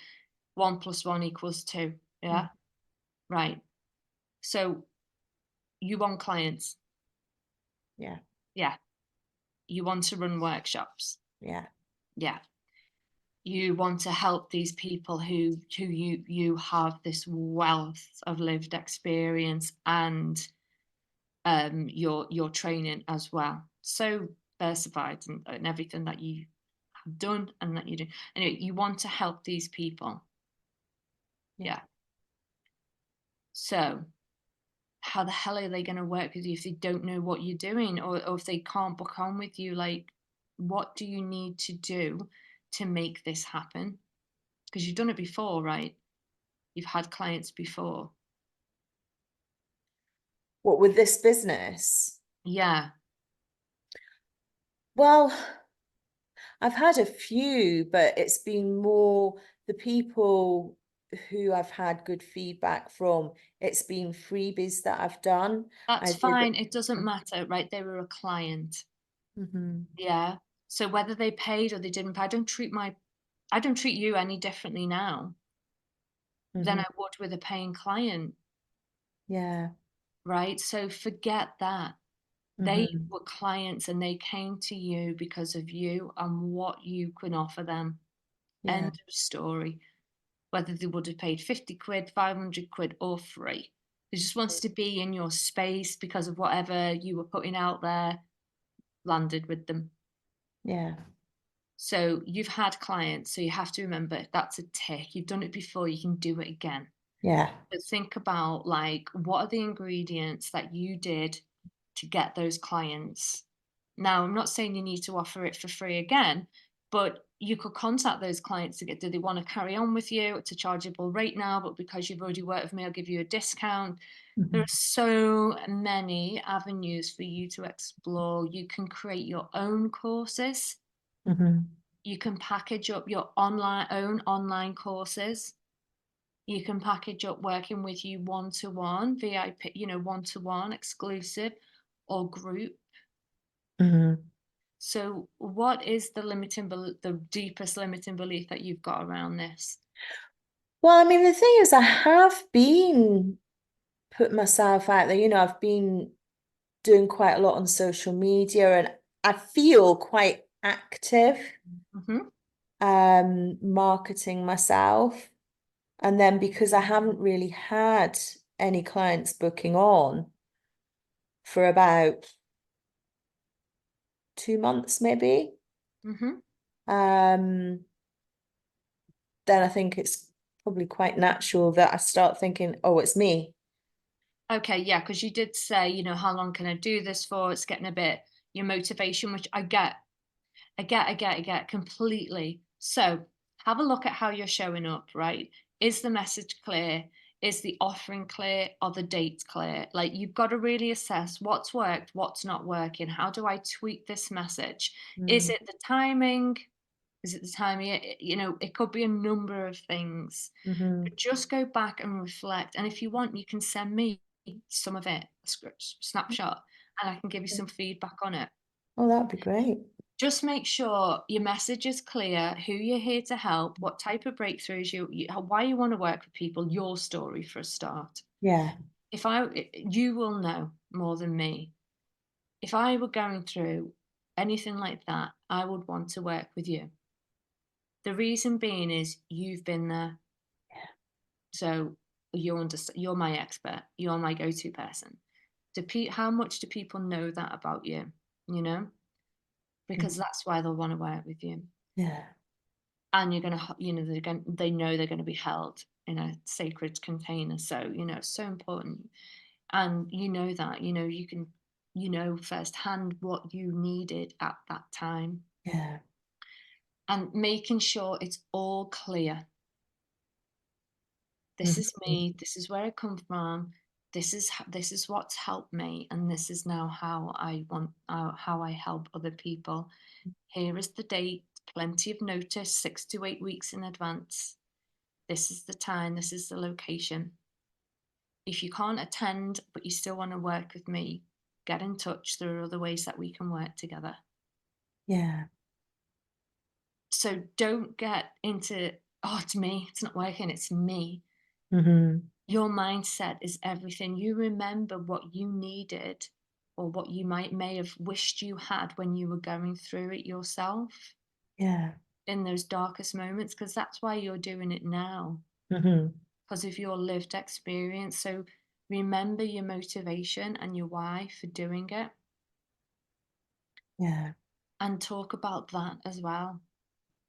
1 + 1 = 2. Yeah. Right. So you want clients. Yeah. Yeah. You want to run workshops. Yeah. Yeah. You want to help these people who you have this wealth of lived experience and your training as well. So diversified and everything that you have done and that you do. Anyway, you want to help these people. Yeah. So how the hell are they going to work with you if they don't know what you're doing, or if they can't book on with you? Like, what do you need to do to make this happen? Because you've done it before, right? You've had clients before. What with this business? Yeah. Well, I've had a few, but it's been more the people who I've had good feedback from. It's been freebies that I've done. That's I did. fine. It doesn't matter, right? They were a client. Yeah. So whether they paid or they didn't, I don't treat you any differently now than I would with a paying client, Yeah. right? So forget that. They were clients and they came to you because of you and what you can offer them. Yeah. End of story. Whether they would have paid 50 quid, 500 quid, or free. They just wanted to be in your space because of whatever you were putting out there landed with them. Yeah. So you've had clients, so you have to remember that's a tick. You've done it before, you can do it again. Yeah. But think about, like, what are the ingredients that you did to get those clients? Now, I'm not saying you need to offer it for free again, but you could contact those clients to get, do they want to carry on with you? It's a chargeable rate now, but because you've already worked with me, I'll give you a discount. There are so many avenues for you to explore. You can create your own courses. You can package up your own online courses. You can package up working with you one-to-one, VIP, one-to-one, exclusive, or group. So what is the deepest limiting belief that you've got around this? Well, I mean, the thing is, I have been putting myself out there. I've been doing quite a lot on social media and I feel quite active, marketing myself. And then because I haven't really had any clients booking on for about 2 months, maybe, then I think it's probably quite natural that I start thinking, oh, it's me. Okay, yeah, because you did say, how long can I do this for? It's getting a bit, your motivation, which I get completely. So have a look at how you're showing up, right? Is the message clear? Is the offering clear? Are the dates clear? Like, you've got to really assess what's worked, what's not working. How do I tweak this message? Is it the timing? Is it the timing? It could be a number of things. But just go back and reflect. And if you want, you can send me some of it, a snapshot, and I can give you some feedback on it. Oh, that'd be great. Just make sure your message is clear, who you're here to help, what type of breakthroughs why you want to work with people, your story for a start. Yeah. You will know more than me. If I were going through anything like that, I would want to work with you. The reason being is you've been there. Yeah. So you're my expert. You're my go-to person. How much do people know that about you? Because that's why they'll want to work with you. Yeah. And you're going to, they know they're going to be held in a sacred container. So, it's so important. And that, you can, firsthand what you needed at that time. Yeah. And making sure it's all clear. This is me. This is where I come from. This is what's helped me, and this is now how I help other people. Here is the date, plenty of notice, 6 to 8 weeks in advance. This is the time, this is the location. If you can't attend, but you still want to work with me, get in touch. There are other ways that we can work together. Yeah. So don't get into, oh, it's me, it's not working, it's me. Your mindset is everything. You remember what you needed or what you may have wished you had when you were going through it yourself Yeah. in those darkest moments, because that's why you're doing it now, Mm-hmm. because of your lived experience. So remember your motivation and your why for doing it, Yeah. and talk about that as well.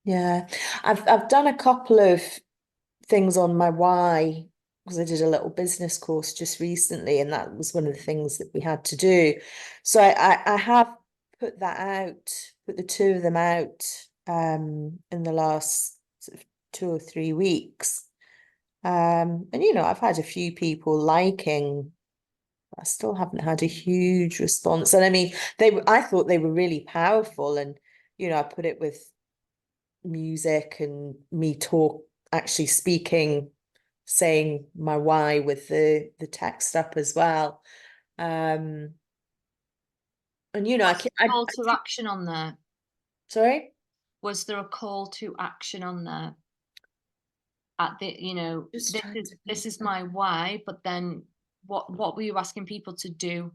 Yeah. I've done a couple of things on my why, because I did a little business course just recently, and that was one of the things that we had to do. So I have put that out, put the two of them out in the last sort of 2 or 3 weeks. And I've had a few people liking. I still haven't had a huge response. And I mean, I thought they were really powerful, and I put it with music and me actually speaking, saying my why with the text up as well. And What's the call to action on there? Sorry? Was there a call to action on there? At the, Just this trying is to this think. is my why, but then what were you asking people to do?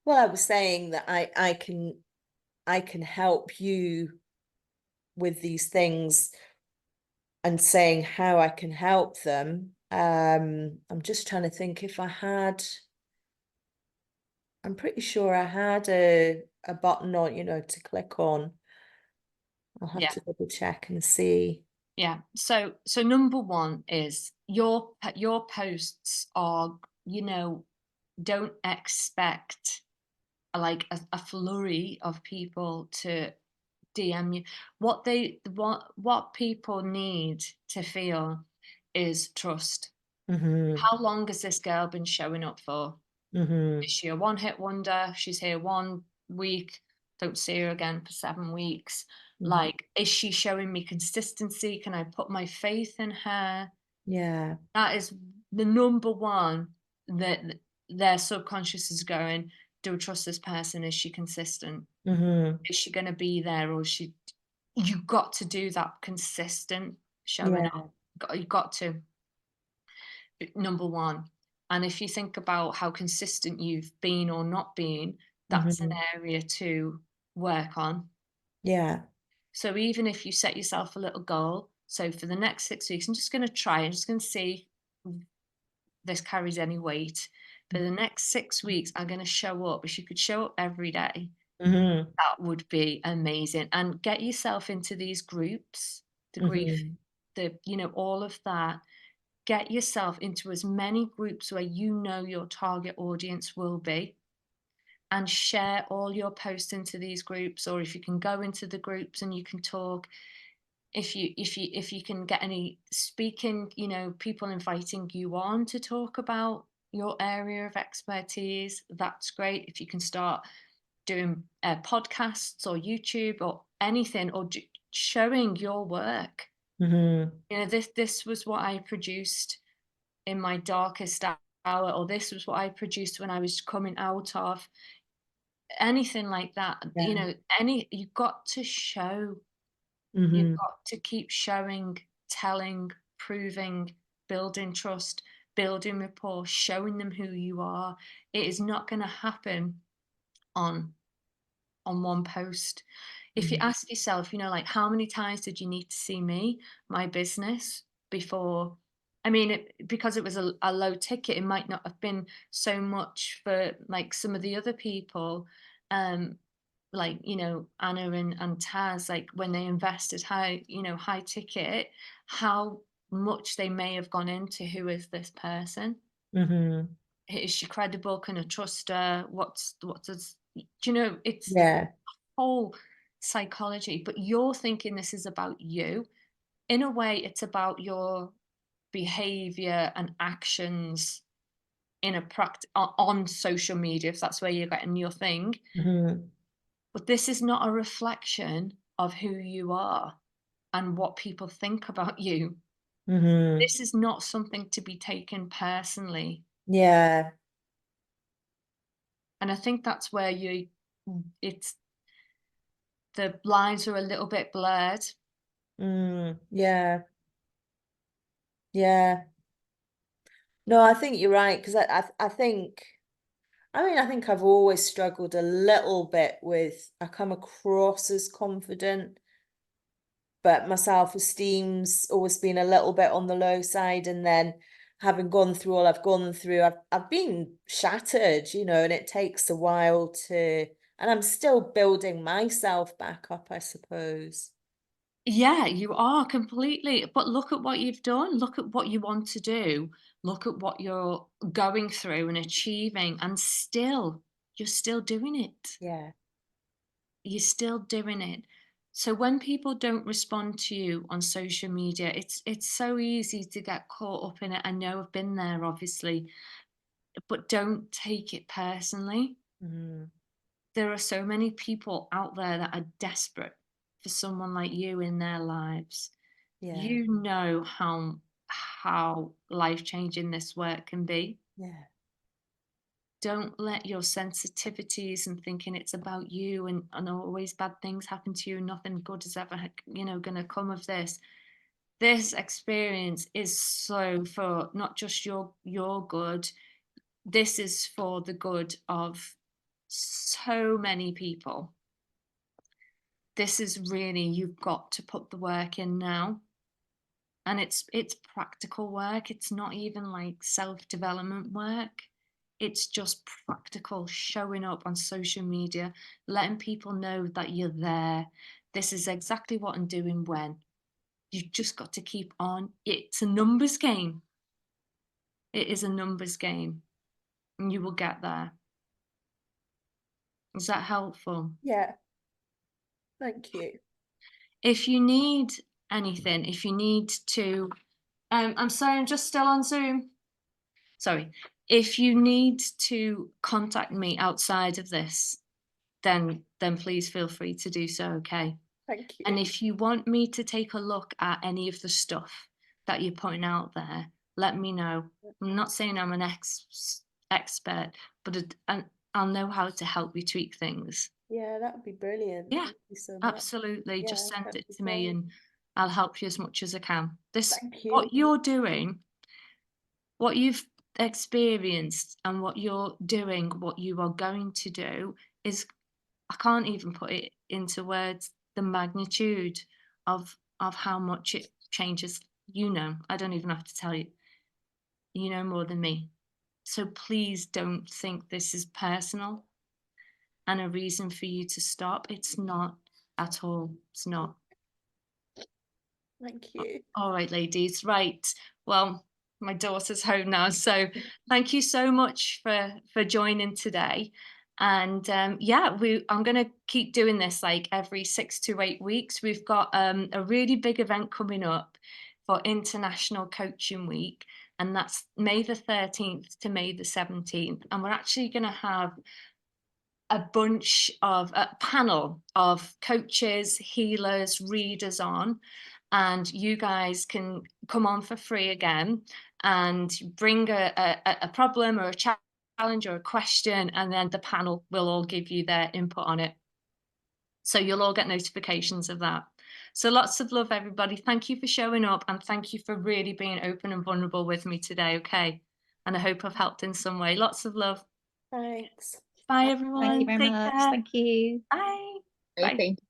Well, I was saying that I can help you with these things, and saying how I can help them. I'm just trying to think if I'm pretty sure I had a button on, to click on. I'll have Yeah. to double check and see. Yeah. So number one is your posts are, don't expect like a flurry of people to DM you. What people need to feel is trust. Mm-hmm. How long has this girl been showing up for? Mm-hmm. Is she a one-hit wonder? She's here 1 week, don't see her again for 7 weeks. Mm-hmm. Like, is she showing me consistency? Can I put my faith in her? Yeah. That is the number one that their subconscious is going, do I trust this person? Is she consistent? Mm-hmm. Is she going to be there, or you got to do that consistent showing Yeah. up. You got to, number one. And if you think about how consistent you've been or not been, that's an Mm-hmm. area to work on. Yeah. So even if you set yourself a little goal, so for the next 6 weeks, I'm just going to see if this carries any weight. For the next 6 weeks, I'm going to show up. If you could show up every day, Mm-hmm. that would be amazing. And get yourself into these groups, the grief, all of that. Get yourself into as many groups where your target audience will be, and share all your posts into these groups. Or if you can go into the groups and you can talk, if you can get any speaking, people inviting you on to talk about your area of expertise, that's great. If you can start doing podcasts or YouTube or anything, or showing your work. Mm-hmm. This was what I produced in my darkest hour, or this was what I produced when I was coming out of, anything like that. Yeah. You've got to show, Mm-hmm. you've got to keep showing, telling, proving, building trust, building rapport, showing them who you are. It is not going to happen on one post. If you ask yourself, like, how many times did you need to see my business before? I mean, because it was a low ticket, it might not have been so much for like some of the other people, like, Anna and Taz, like when they invested high ticket, how much they may have gone into, who is this person? Mm-hmm. Is she credible? Can I trust her? What does, it's Yeah. whole psychology, but you're thinking this is about you. In a way, it's about your behavior and actions in on social media, if that's where you're getting your thing. Mm-hmm. But this is not a reflection of who you are and what people think about you. Mm-hmm. This is not something to be taken personally. Yeah. And I think that's where it's the lines are a little bit blurred. Yeah. Yeah. No, I think you're right, because I think I mean, I think I've always struggled a little bit with, I come across as confident, but my self-esteem's always been a little bit on the low side. And then having gone through all I've gone through, I've been shattered, you know, and it takes a while to, and I'm still building myself back up, I suppose. Yeah, you are completely. But look at what you've done. Look at what you want to do. Look at what you're going through and achieving, and still, you're still doing it. Yeah. You're still doing it. So when people don't respond to you on social media, it's so easy to get caught up in it. I know I've been there, obviously, but don't take it personally. Mm, There are so many people out there that are desperate for someone like you in their lives. yeah. You know how life-changing this work can be. Yeah. Don't let your sensitivities and thinking it's about you and always bad things happen to you and nothing good is ever, going to come of this. This experience is so for not just your good. This is for the good of so many people. This is really, you've got to put the work in now. And it's practical work. It's not even like self-development work. It's just practical, showing up on social media, letting people know that you're there. This is exactly what I'm doing when. You've just got to keep on. It's a numbers game. It is a numbers game. And you will get there. Is that helpful? Yeah. Thank you. If you need anything, if you need to, I'm sorry, I'm just still on Zoom. Sorry. If you need to contact me outside of this, then please feel free to do so, okay? Thank you. And if you want me to take a look at any of the stuff that you're putting out there, let me know. I'm not saying I'm an expert, but I'll know how to help you tweak things. Yeah, that would be brilliant. Yeah, Thank you so much. absolutely. Just Yeah, send that'd it be to me great. and I'll help you as much as I can. Thank you. What you're doing, what you've experienced and what you're doing, what you are going to do is, I can't even put it into words, the magnitude of how much it changes. I don't even have to tell you. You know more than me. So please don't think this is personal and a reason for you to stop. It's not at all. It's not. Thank you. All right, ladies. Right. Well, my daughter's home now, so thank you so much for joining today. And yeah, I'm going to keep doing this like every 6 to 8 weeks. We've got a really big event coming up for International Coaching Week, and that's May the 13th to May the 17th. And we're actually going to have a panel of coaches, healers, readers on, and you guys can come on for free again and bring a problem or a challenge or a question, and then the panel will all give you their input on it. So you'll all get notifications of that. So lots of love, everybody. Thank you for showing up, and thank you for really being open and vulnerable with me today, okay? And I hope I've helped in some way. Lots of love. Thanks. Bye, Thank everyone. you very Take much. care. Thank you. Bye. Great, Bye. thank you.